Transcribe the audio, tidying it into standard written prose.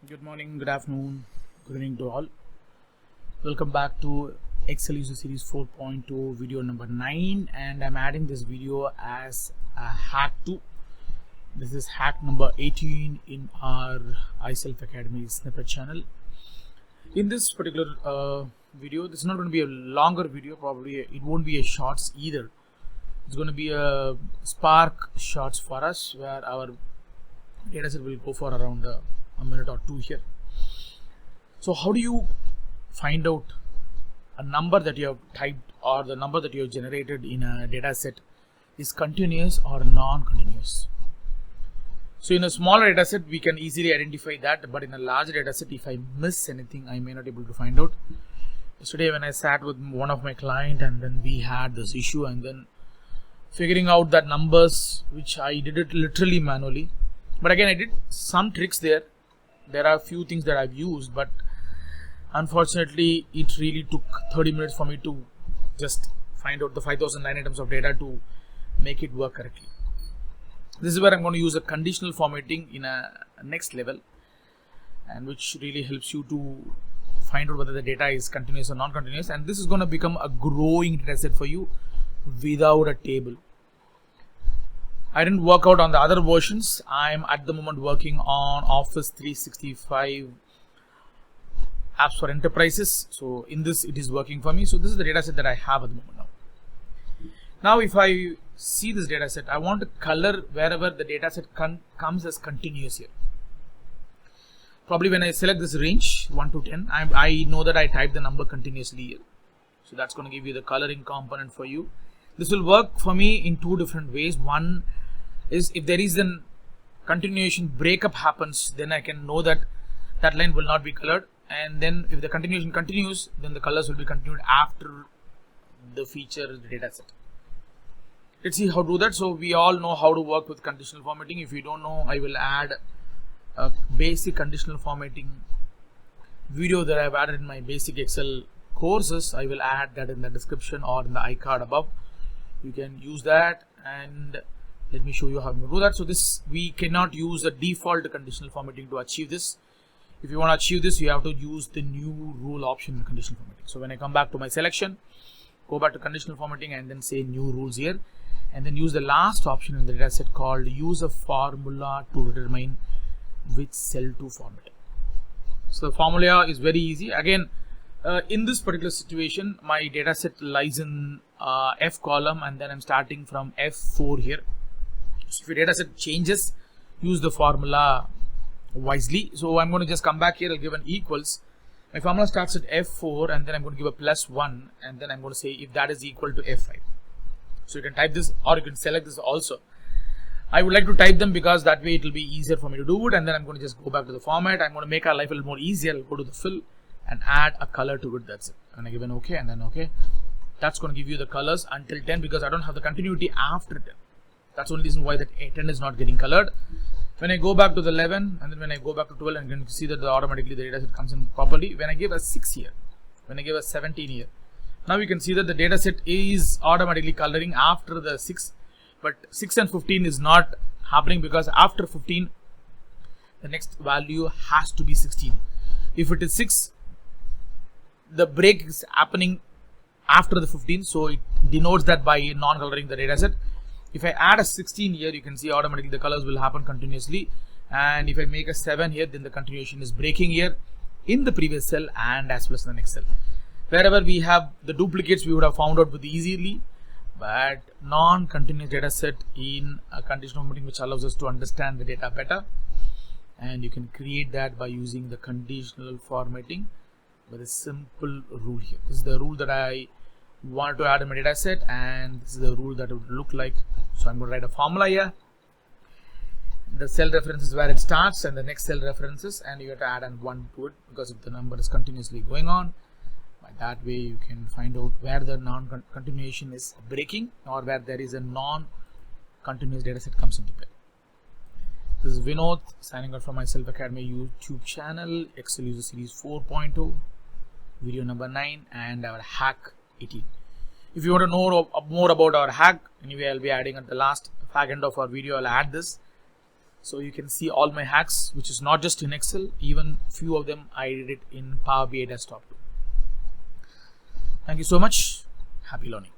Good morning, good afternoon, good evening to all. Welcome back to Excel User Series 4.2 video number 9, and I'm adding this video as a hack 2. This is hack number 18 in our iSelf Academy snippet channel. In this particular video, this is not going to be a longer video, probably it won't be a shorts either. It's going to be a Spark shorts for us where our dataset will go for around a minute or two here. So how do you find out a number that you have typed or the number that you have generated in a data set is continuous or non-continuous? So in a smaller data set we can easily identify that, but in a larger data set, if I miss anything, I may not be able to find out. Yesterday when I sat with one of my client and then we had this issue, and then figuring out that numbers, which I did it literally manually, but again I did some tricks there. There are a few things that I've used, but unfortunately it really took 30 minutes for me to just find out the 5009 items of data to make it work correctly. This is where I'm going to use a conditional formatting in a next level, and which really helps you to find out whether the data is continuous or non-continuous, and this is going to become a growing data set for you without a table. I didn't work out on the other versions. I'm at the moment working on Office 365 apps for enterprises. So in this it is working for me. So this is the data set that I have at the moment now. Now if I see this data set, I want to color wherever the data set comes as continuous here. Probably when I select this range 1 to 10, I know that I type the number continuously here. So that's going to give you the coloring component for you. This will work for me in two different ways. One is if there is a continuation breakup happens, then I can know that that line will not be colored, and then if the continuation continues, then the colors will be continued after the feature data set. Let's see how to do that. So we all know how to work with conditional formatting. If you don't know, I will add a basic conditional formatting video that I've added in my basic Excel courses. I will add that in the description or in the iCard above. You can use that, and let me show you how to do that. So this, we cannot use the default conditional formatting to achieve this. If you want to achieve this, you have to use the new rule option in conditional formatting. So when I come back to my selection, go back to conditional formatting and then say new rules here, and then use the last option in the data set called use a formula to determine which cell to format. So the formula is very easy. Again, in this particular situation, my data set lies in F column, and then I'm starting from F4 here. So if your data set changes, use the formula wisely. So I'm going to just come back here. I'll give an equals. My formula starts at F4, and then I'm going to give a +1, and then I'm going to say if that is equal to F5. So you can type this, or you can select this also. I would like to type them because that way it will be easier for me to do it, and then I'm going to just go back to the format. I'm going to make our life a little more easier. I'll go to the fill and add a color to it. That's it. And I give an OK and then OK. That's going to give you the colors until 10 because I don't have the continuity after 10. That's the only reason why that 10 is not getting colored. When I go back to the 11 and then when I go back to 12, and you can see that automatically the data set comes in properly. When I give a 6 here, when I give a 17 here, now you can see that the data set is automatically coloring after the 6, but 6 and 15 is not happening because after 15 the next value has to be 16. If it is 6, the break is happening after the 15, so it denotes that by non-coloring the data set. If I add a 16 here, you can see automatically the colors will happen continuously, and if I make a 7 here, then the continuation is breaking here in the previous cell and as well as the next cell. Wherever we have the duplicates, we would have found out with easily, but non-continuous data set in a conditional formatting, which allows us to understand the data better, and you can create that by using the conditional formatting with a simple rule here. This is the rule that I wanted to add in my data set, and this is the rule that it would look like. So I'm going to write a formula here. The cell reference is where it starts, and the next cell references, and you have to add an 1 to it because if the number is continuously going on, by that way you can find out where the non-continuation is breaking or where there is a non-continuous data set comes into play. This is Vinod signing out from my Self Academy YouTube channel, Excel User Series 4.2, video number 9, and our hack 18. If you want to know more about our hack, anyway, I'll be adding at the last fag end of our video. I'll add this. So you can see all my hacks, which is not just in Excel, even few of them I did it in Power BI desktop too. Thank you so much. Happy learning.